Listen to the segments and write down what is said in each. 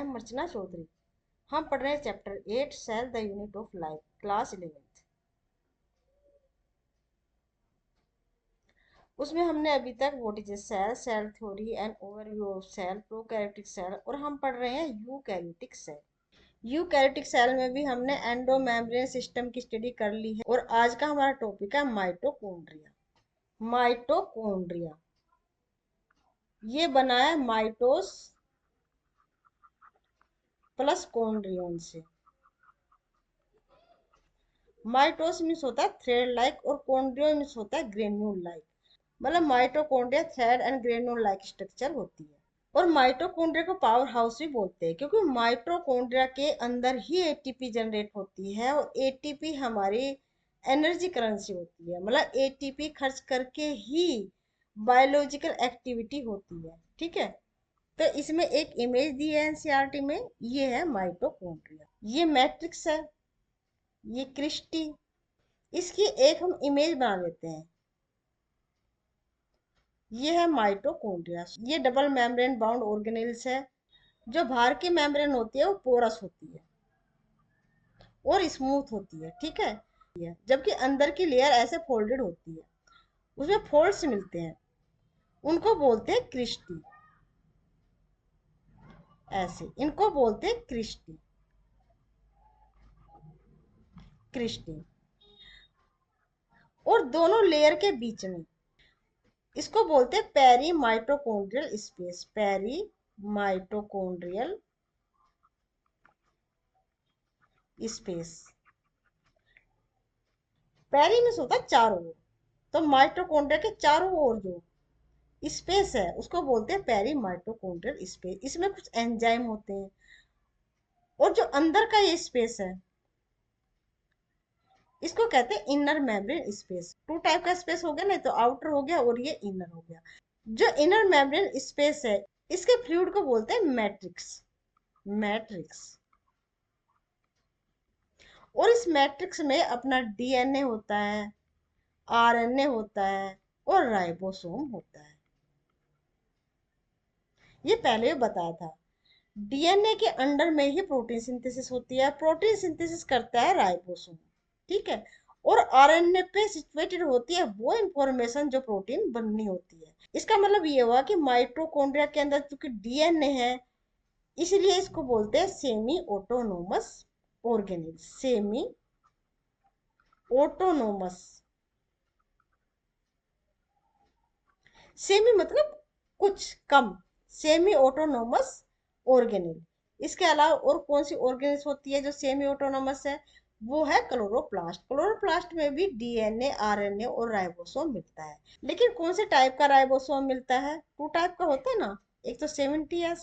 M अर्चना चौधरी। हम पढ़ रहे हैं chapter 8 cell the unit of life, class 11th। उसमें हमने अभी तक what is a cell, cell theory and overview of cell, prokaryotic cell, और हम पढ़ रहे हैं यूकैरियोटिक सेल। यूकैरियोटिक सेल में भी हमने एंडो मेम्ब्रेन सिस्टम की स्टडी कर ली है और आज का हमारा टॉपिक है माइटोकॉन्ड्रिया। माइटोकॉन्ड्रिया ये बना है माइटोस प्लस कॉन्ड्रियन से। माइटोस मीन्स होता है थ्रेड लाइक और कॉन्ड्रियो मीन्स होता है ग्रेन्यूल लाइक। मतलब mitochondria thread and granule like structure होती है। और माइटोकॉन्ड्रिया को पावर हाउस भी बोलते हैं क्योंकि माइटोकॉन्ड्रिया के अंदर ही एटीपी जनरेट होती है और एटीपी हमारी एनर्जी करेंसी होती है। मतलब एटीपी खर्च करके ही बायोलॉजिकल एक्टिविटी होती है। ठीक है, तो इसमें एक इमेज दी है एनसीईआरटी में, ये है माइटोकॉन्ड्रिया। ये मैट्रिक्स है, ये क्रिस्टी। इसकी एक हम इमेज बना लेते हैं। ये है माइटोकॉन्ड्रिया। ये डबल मेम्ब्रेन बाउंड ऑर्गेनेल्स है। जो बाहर की मेम्ब्रेन होती है वो पोरस होती है और स्मूथ होती है। ठीक है, जबकि अंदर की लेयर ऐसे फोल्डेड होती है, उसमें फोल्ड्स मिलते हैं, उनको बोलते हैं क्रिस्टी। ऐसे इनको बोलते हैं क्रिस्टी। क्रिस्टी। और दोनों लेयर के बीच में इसको बोलते हैं peri mitochondrial space. Peri mitochondrial space. Peri में होता है चारों ओर, तो माइटोकॉन्ड्रिया के चारों ओर जो स्पेस है उसको बोलते हैं पेरी माइटोकॉन्ड्रियल स्पेस। इसमें कुछ एंजाइम होते हैं। और जो अंदर का ये स्पेस है इसको कहते हैं inner membrane space. Two type का स्पेस हो गया ना, तो आउटर हो गया और ये इनर हो गया। जो इनर मेम्ब्रेन स्पेस है इसके फ्लूइड को बोलते हैं मैट्रिक्स। मैट्रिक्स। और इस मैट्रिक्स में अपना डीएनए होता है, आरएनए होता है और राइबोसोम होता है। ये पहले भी बताया था। डीएनए के अंडर में ही प्रोटीन सिंथेसिस होती है। प्रोटीन सिंथेसिस करता है राइबोसोम। ठीक है, और आरएनए पे सिचुएटेड होती है वो इंफॉर्मेशन जो प्रोटीन बननी होती है। इसका मतलब ये हुआ कि माइटोकॉन्ड्रिया के अंदर चूंकि डीएनए है इसलिए इसको बोलते हैं semi autonomous organelle. Semi autonomous. Semi मतलब कुछ कम, सेमी ऑटोनोमस ऑर्गेनेल। इसके अलावा और कौन सी ऑर्गेनेल्स होती है जो सेमी ऑटोनोमस है? वो है क्लोरोप्लास्ट। क्लोरोप्लास्ट में भी डीएनए, आरएनए और राइबोसोम मिलता है। लेकिन कौन से टाइप का राइबोसोम मिलता है? टू टाइप का होता है ना, एक तो 70S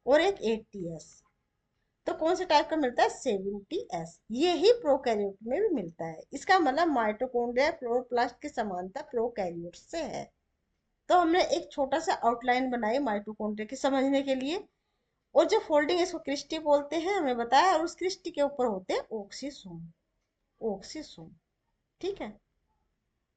और एक 80S। तो कौन से टाइप का मिलता है? 70S। ये ही प्रोकैरियोट में भी मिलता है। इसका मतलब माइटोकॉन्ड्रिया क्लोरोप्लास्ट की समानता प्रोकैरियोट से है। तो हमने एक छोटा सा आउटलाइन बनाई माइटोकॉन्ड्रिया की समझने के लिए। और जो फोल्डिंग इसको क्रिस्टी बोलते हैं हमने बताया, और उस क्रिस्टी के ऊपर होते हैं ऑक्सीसोम। ऑक्सीसोम। ठीक है,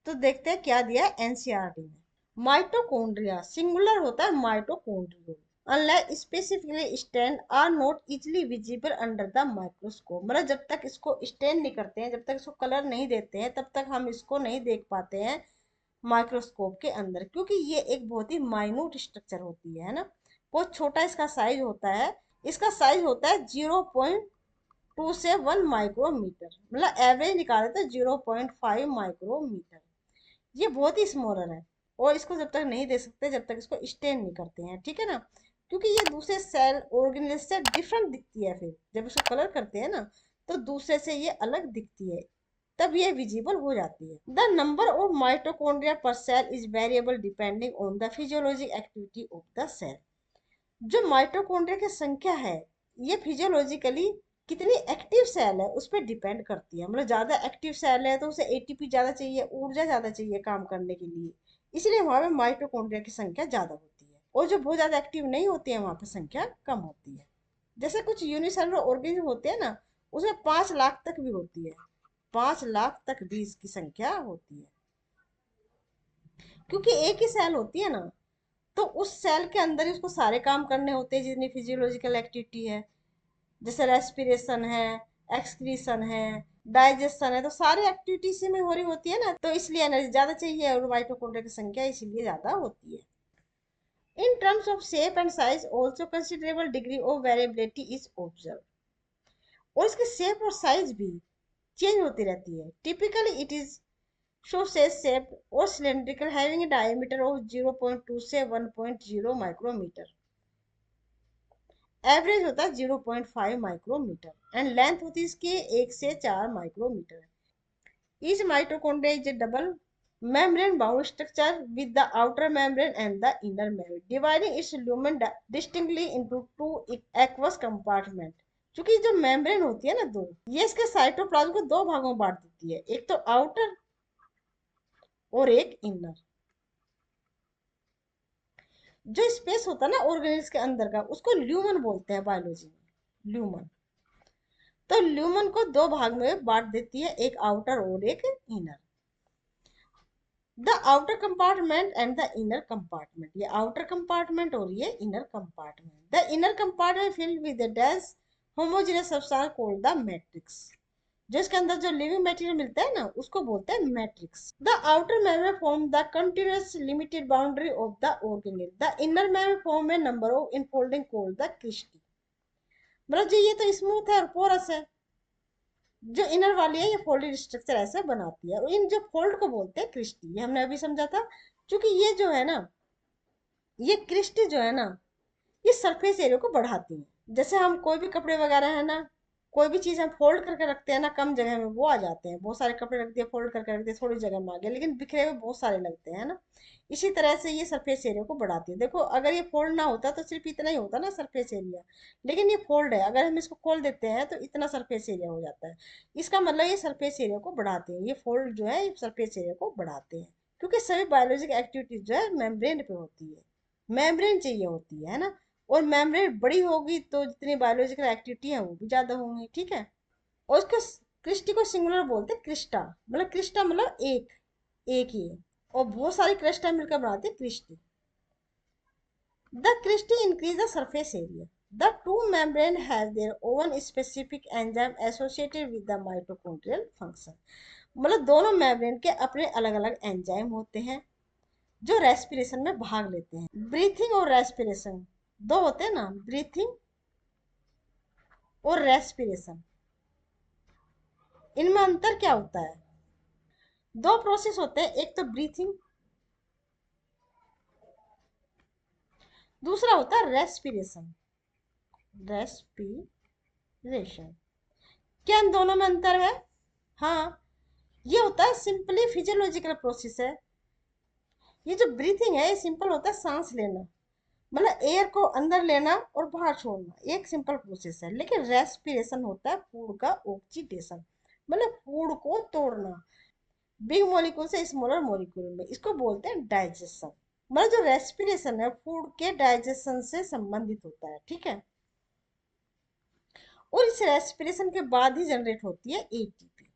तो देखते हैं क्या दिया है एनसीईआरटी में। माइटोकॉन्ड्रिया सिंगुलर होता है mitochondrial, unlike specifically stand are not easily visible under the microscope. मतलब जब तक इसको स्टैंड नहीं करते हैं, जब तक इसको कलर नहीं देते हैं, तब तक हम इसको नहीं देख पाते हैं माइक्रोस्कोप के अंदर, क्योंकि ये एक बहुत ही माइन्यूट स्ट्रक्चर होती है ना। बहुत छोटा इसका साइज होता है। इसका साइज होता है 0.2 से 1 माइक्रोमीटर। मतलब एवरेज निकाले तो 0.5 माइक्रोमीटर। ये बहुत ही स्मॉलर है और इसको जब तक नहीं दे सकते जब तक इसको स्टेन नहीं करते हैं। ठीक है ना, क्योंकि ये दूसरे सेल ऑर्गेनेल से डिफरेंट दिखती है। फिर जब इसको कलर करते हैं ना तो दूसरे से ये अलग दिखती है, तब ये विजिबल हो जाती है। The number of mitochondria per cell is variable depending on the physiologic activity of the cell. जो माइटोकॉन्ड्रिया की संख्या है ये फिजियोलॉजिकली कितनी एक्टिव सेल है उस पर डिपेंड करती है। मतलब ज्यादा एक्टिव सेल है तो उसे एटीपी ज्यादा चाहिए, ऊर्जा ज्यादा चाहिए काम करने के लिए, इसलिए वहां पे माइटोकॉन्ड्रिया की संख्या ज्यादा होती है। और जो बहुत ज्यादा एक्टिव नहीं होती है वहां पे संख्या कम होती है। जैसे कुछ यूनिसेलुलर ऑर्गेनिज्म होते हैं ना, उसमें 5 लाख तक भी होती है। 5 लाख तक भी इसकी संख्या होती है, क्योंकि एक ही सेल होती है ना, तो उस सेल के अंदर ही उसको सारे काम करने होते हैं जितनी फिजियोलॉजिकल एक्टिविटी है, जैसे रेस्पिरेशन है, एक्सक्रीशन है, डाइजेशन है, तो सारी एक्टिविटी इसी में हो रही होती है ना, तो इसलिए एनर्जी ज्यादा चाहिए और माइटोकॉन्ड्रिया की संख्या इसीलिए ज्यादा होती है। In terms of shape and size, also considerable degree of variability is observed. और इसके शेप और साइज भी चेंज होती रहती है। Typically it is show shape और cylindrical having a diameter of 0.2 से 1.0 माइक्रोमीटर। एवरेज होता है 0.5 माइक्रोमीटर एंड लेंथ होती है इसकी 1 से 4 micrometer. Each mitochondria is a double membrane bound structure with the outer membrane and the inner membrane, dividing its lumen distinctly into two aqueous compartments. क्योंकि जो membrane होती है ना दो, ये इसके साइटोप्लाज्म को दो भागों में बांट देती है, एक तो आउटर और एक इनर। जो स्पेस होता है ना ऑर्गेनिल्स के अंदर का, उसको ल्यूमन बोलते हैं बायोलॉजी में, ल्यूमन। तो ल्यूमन को दो भाग में बांट देती है, एक आउटर और एक inner. The outer compartment and the inner compartment, ये आउटर कंपार्टमेंट और ये inner compartment. The inner compartment filled with the dense homogeneous substance called the matrix. जो इसके अंदर जो लिविंग मटेरियल मिलता है ना, उसको बोलते हैं matrix. The outer membrane form the continuous limited boundary of the organelle. The inner membrane form a number of infolding called the cristae. मतलब जो ये तो स्मूथ है और पोरस है, जो इनर वाली है ये फोल्डेड स्ट्रक्चर ऐसे बनाती है, और इन जो फोल्ड को बोलते हैं क्रिस्टी, ये हमने अभी समझा था। क्योंकि ये जो है ना, ये क्रिस्टी जो है ना, ये सरफेस एरिया को बढ़ाती है। जैसे हम कोई भी कपड़े वगैरह है ना, कोई भी चीज हम फोल्ड करके रखते हैं ना, कम जगह में वो आ जाते हैं। बहुत सारे कपड़े रख दिए, फोल्ड करके रख दिए, थोड़ी जगह में आ गया, लेकिन बिखरे हुए बहुत सारे लगते हैं ना। इसी तरह से ये सरफेस एरिया को बढ़ाती है। देखो अगर ये फोल्ड ना होता तो सिर्फ इतना ही होता ना सरफेस एरिया, लेकिन ये फोल्ड है, अगर हम इसको खोल देते हैं तो इतना सरफेस एरिया हो जाता है। इसका मतलब ये सरफेस एरिया को बढ़ाते हैं, ये फोल्ड जो है ये सरफेस एरिया को बढ़ाते हैं। क्योंकि सभी बायोलॉजिकल एक्टिविटीज जो है मेम्ब्रेन पे होती है, मेम्ब्रेन चाहिए होती है ना। और मेम्ब्रेन बड़ी होगी तो जितनी बायोलॉजिकल एक्टिविटी है वो भी ज्यादा होंगी, ठीक है। और उसको क्रिस्टी को सिंगुलर बोलते हैं, क्रिस्टा। मतलब क्रिस्टा मतलब एक, एक ही है, और बहुत सारी क्रिस्टा मिलकर बनाते हैं cristae. The cristae increase the surface area. The two membrane have their own specific enzyme associated with the mitochondrial function. मतलब दोनों मेम्ब्रेन के अपने अलग अलग एंजाइम होते हैं जो रेस्पिरेशन में भाग लेते हैं। ब्रीथिंग और रेस्पिरेशन दो होते हैं ना, ब्रीथिंग और रेस्पिरेशन, इनमें अंतर क्या होता है? दो प्रोसेस होते हैं, एक तो ब्रीथिंग, दूसरा होता है रेस्पिरेशन। रेस्पिरेशन, क्या इन दोनों में अंतर है? हाँ, ये होता है सिंपली फिजियोलॉजिकल प्रोसेस है। ये जो ब्रीथिंग है ये सिंपल होता है, सांस लेना, मतलब एयर को अंदर लेना और बाहर छोड़ना, एक सिंपल प्रोसेस है। लेकिन रेस्पिरेशन होता है फूड का ऑक्सीडेशन, मतलब फूड को तोड़ना, बिग मॉलिक्यूल से स्मॉलर मॉलिक्यूल में, इसको बोलते हैं डाइजेशन। मतलब जो रेस्पिरेशन है फूड के डाइजेशन से संबंधित होता है, ठीक है। और इस रेस्पिरेशन के बाद ही जनरेट होती है एटीपी,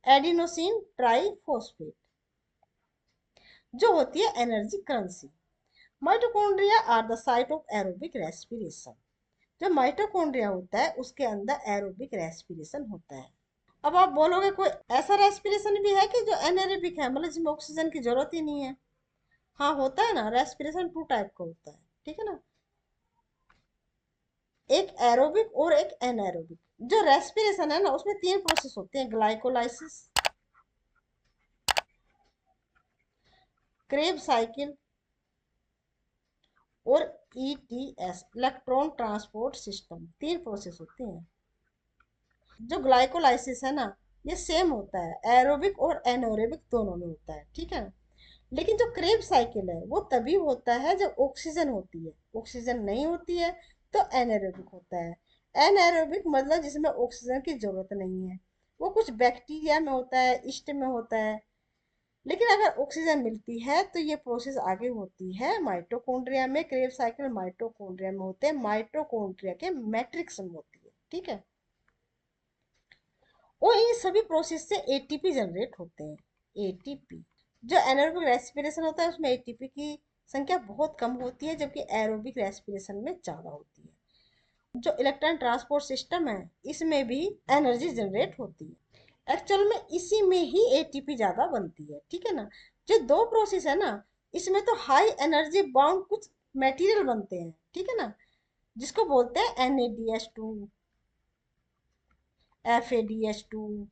एडिनोसिन ट्राइफॉस्फेट, जो होती है energy currency. Mitochondria are the site of aerobic respiration. जो माइटोकॉन्ड्रिया होता है उसके अंदर एरोबिक रेस्पिरेशन होता है। अब आप बोलोगे कोई ऐसा रेस्पिरेशन भी है कि जो एनएरोबिक है, मतलब जिसमें ऑक्सीजन की जरूरत ही नहीं है? हाँ होता है ना, रेस्पिरेशन टू टाइप का होता है, ठीक है ना। एक एरोबिक और एक एनएरोबिक। जो रेस्पिरेशन है ना उसमें तीन प्रोसेस होते हैं, ग्लाइकोलाइसिस, क्रेब साइकिल और ईटीएस, इलेक्ट्रॉन ट्रांसपोर्ट सिस्टम, तीन प्रोसेस होते हैं। जो ग्लाइकोलाइसिस है ना, ये सेम होता है, एरोबिक और एनएरोबिक दोनों में होता है, ठीक है। लेकिन जो क्रेब साइकिल है वो तभी होता है जब ऑक्सीजन होती है, ऑक्सीजन नहीं होती है तो एनाएरोबिक होता है। एनाएरोबिक मतलब जिसमें ऑक्सीजन की जरूरत नहीं है, वो कुछ बैक्टीरिया में होता है, ईस्ट में होता है। लेकिन अगर ऑक्सीजन मिलती है तो ये प्रोसेस आगे होती है माइटोकॉन्ड्रिया में। क्रेब साइकिल माइटोकॉन्ड्रिया में होते हैं, माइटोकॉन्ड्रिया के मैट्रिक्स में होती है, ठीक है। और इन सभी प्रोसेस से एटीपी जनरेट होते हैं, एटीपी। जो एनारोबिक रेस्पिरेशन होता है उसमें एटीपी की संख्या बहुत कम होती है, जबकि एरोबिक रेस्पिरेशन में ज्यादा होती है। जो इलेक्ट्रॉन ट्रांसपोर्ट सिस्टम है, इसमें भी एनर्जी जनरेट होती है। एक्चुअल में इसी में ही एटीपी ज्यादा बनती है, ठीक है ना। जो दो प्रोसेस है ना, इसमें तो हाई एनर्जी बाउंड कुछ मटेरियल बनते हैं, ठीक है ना, जिसको बोलते हैं NADH2, FADH2।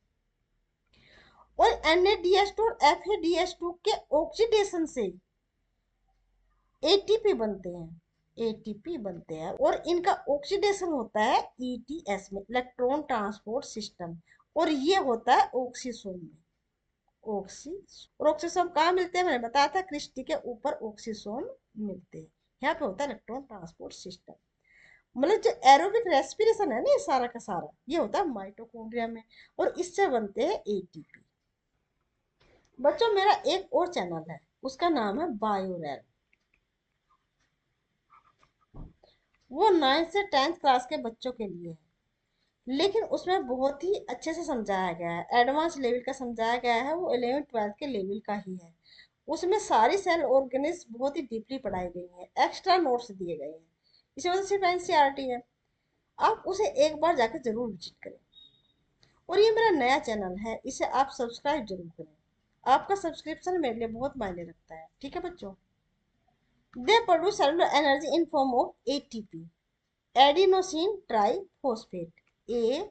और NADH2 और FADH2 के ऑक्सीडेशन से एटीपी बनते हैं, एटीपी बनते हैं। और इनका ऑक्सीडेशन होता है ETS में, इलेक्ट्रॉन ट्रांसपोर्ट सिस्टम। और ये होता है ऑक्सीसोम में, ऑक्सी। और ऑक्सीसोम कहाँ मिलते हैं, मैंने बताया था क्रिस्टी के ऊपर ऑक्सीसोम मिलते हैं। यहाँ पे होता है इलेक्ट्रॉन ट्रांसपोर्ट सिस्टम। मतलब जो एरोबिक रेस्पिरेशन है ना, ये सारा का सारा ये होता है माइटोकॉन्ड्रिया में, और इससे बनते हैं एटीपी। बच्चों, मेरा एक और चैनल है, उसका नाम है बायोरेल। वो 9th से 10th क्लास के बच्चों के लिए है, लेकिन उसमें बहुत ही अच्छे से समझाया गया है, एडवांस लेवल का समझाया गया है। वो 11th 12th के लेवल का ही है। उसमें सारी सेल ऑर्गेनिज्म बहुत ही डीपली पढ़ाई गई है, एक्स्ट्रा नोट्स दिए गए हैं। इसी वजह से सिर्फ NCERT है। आप उसे एक बार जाकर जरूर विजिट करें। और ये मेरा नया चैनल है, इसे आप सब्सक्राइब जरूर करें। आपका सब्सक्रिप्शन मेरे लिए बहुत मायने रखता है, ठीक है बच्चों। They produce cellular energy in form of ATP, adenosine triphosphate, ATP,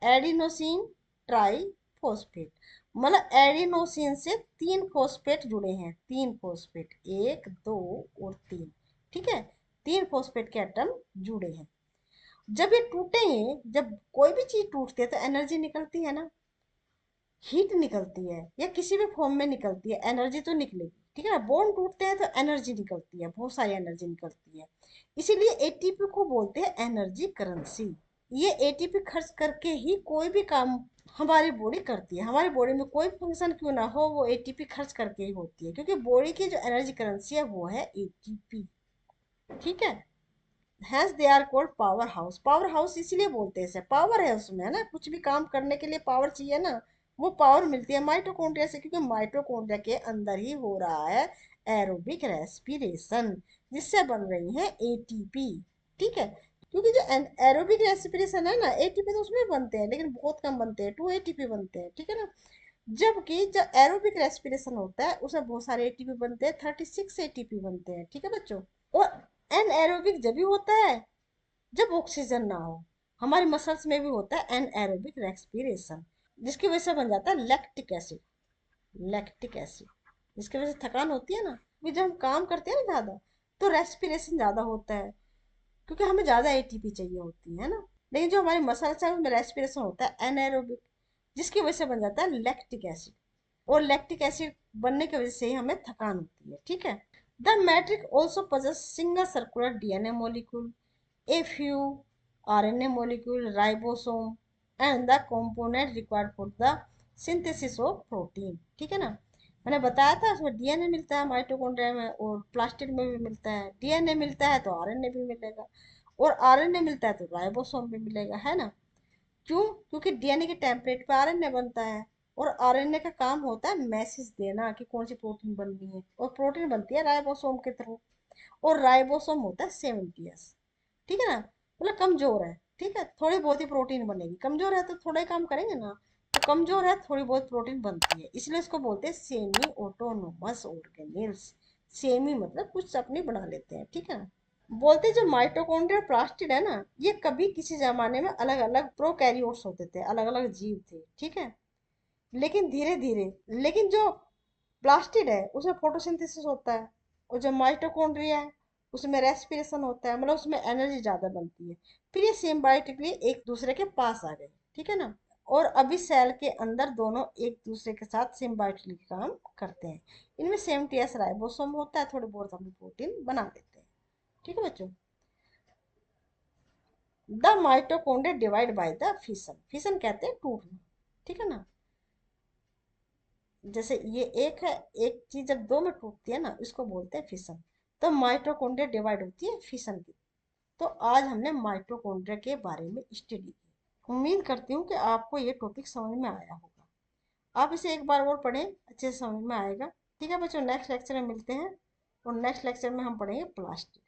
adenosine triphosphate. मतलब एडिनोसिन से 3 फॉस्फेट जुड़े हैं, 3 फॉस्फेट, 1 2 और 3, ठीक है। 3 फॉस्फेट के एटम जुड़े हैं। जब ये टूटेंगे, जब कोई भी चीज टूटती है तो एनर्जी निकलती है ना, हीट निकलती है, या किसी भी फॉर्म में निकलती है, एनर्जी तो निकलेगी, ठीक है ना। बोन टूटते हैं तो एनर्जी निकलती है, बहुत सारी एनर्जी निकलती है। इसीलिए एटीपी को बोलते हैं एनर्जी करेंसी। ये एटीपी खर्च करके ही कोई भी काम हमारी बॉडी करती है। हमारी बॉडी में कोई फंक्शन क्यों ना हो, वो एटीपी खर्च करके ही होती है, क्योंकि बॉडी की जो एनर्जी करेंसी है वो है एटीपी, ठीक है। Hence they are called power house. Power house इसीलिए बोलते हैं, इसे पावर है उसमें, है ना, कुछ भी काम करने के लिए पावर चाहिए ना, वो पावर मिलती है माइटोकॉन्ड्रिया से, क्योंकि माइटोकॉन्ड्रिया के अंदर ही हो रहा है एरोबिक रेस्पिरेशन, जिससे बन रही है एटीपी, ठीक है। क्योंकि जो एरोबिक रेस्पिरेशन है ना, एटीपी तो उसमें बनते हैं, लेकिन बहुत कम बनते हैं, 2 ATP बनते हैं, ठीक है ना। जबकि जो एरोबिक रेस्पिरेशन होता है उसमें बहुत सारे एटीपी बनते हैं, 36 ATP बनते हैं, ठीक है बच्चों। और एनएरोबिक जब भी होता है जब ऑक्सीजन ना हो। हमारे मसल्स में भी होता है एनएरोबिक रेस्पिरेशन, जिसकी वजह से बन जाता है लैक्टिक एसिड, लैक्टिक एसिड, जिसकी वजह से थकान होती है ना। भी जब हम काम करते हैं ना ज्यादा, तो रेस्पिरेशन ज्यादा होता है, क्योंकि हमें ज्यादा एटीपी चाहिए होती है ना। लेकिन जो हमारे मसल्स है उसमें रेस्पिरेशन होता है एनएरोबिक, जिसकी वजह से बन जाता है लैक्टिक एसिड। और लैक्टिक एसिड बनने की वजह से ही हमें थकान होती है, ठीक है। The matrix also possess single circular DNA molecule, a few RNA molecule, ribosome, and the component required for the synthesis of protein, ठीक है ना। मैंने बताया था उसमें डीएनए मिलता है माइटोकॉन्ड्रिया में, और प्लास्टिड में भी मिलता है। डीएनए मिलता है तो आरएनए भी मिलेगा, और आरएनए मिलता है तो राइबोसोम भी मिलेगा, है ना। क्यों? क्योंकि डीएनए के टेम्पलेट पे आरएनए बनता है, और आरएनए का काम होता है मैसेज देना कि कौन सी प्रोटीन बननी है, और प्रोटीन बनती है राइबोसोम के थ्रू। और राइबोसोम होता है 70s, ठीक है ना। मतलब कमजोर है, ठीक है, थोड़ी बहुत ही प्रोटीन बनेगी। कमजोर है तो थोड़ा ही काम करेंगे ना, तो कमजोर है थोड़ी बहुत प्रोटीन बनती है, इसलिए इसको बोलते हैं सेमी ऑटोनोमस ऑर्गेनेल्स। सेमी मतलब कुछ अपनी बना लेते हैं, ठीक है। बोलते जो माइटोकॉन्ड्रिया प्लास्टिड है ना, ये कभी किसी जमाने में अलग अलग प्रोकैरियोट्स होते थे, अलग अलग जीव थे, ठीक है। लेकिन धीरे धीरे, लेकिन जो प्लास्टिड है उसमें फोटोसिंथेसिस होता है, और जो माइटोकॉन्ड्रिया है उसमें रेस्पिरेशन होता है, मतलब उसमें एनर्जी ज्यादा बनती है। फिर ये सिम्बायोटिकली एक दूसरे के पास आ गए, ठीक है ना। और अभी सेल के अंदर दोनों एक दूसरे के साथ सिम्बायोटिकली काम करते हैं। इनमें सेम टीएस राइबोसोम होता है, थोड़े बहुत हम प्रोटीन बना देते हैं, ठीक है बच्चों। The mitochondria divide by the fission, fission कहते हैं टूटना, ठीक है ना। जैसे ये एक है, एक चीज जब दो में टूटती है ना, इसको बोलते हैं फिशन। तो माइटोकॉन्ड्रिया डिवाइड होती है फिशन की। तो आज हमने माइटोकॉन्ड्रिया के बारे में स्टडी की। उम्मीद करती हूँ कि आपको ये टॉपिक समझ में आया होगा। आप इसे एक बार और पढ़ें, अच्छे से समझ में आएगा। ठीक है बच्चों, नेक्स्ट लेक्चर में मिलते हैं और नेक्स्ट लेक्चर में हम पढ़ेंगे प्लास्टिक।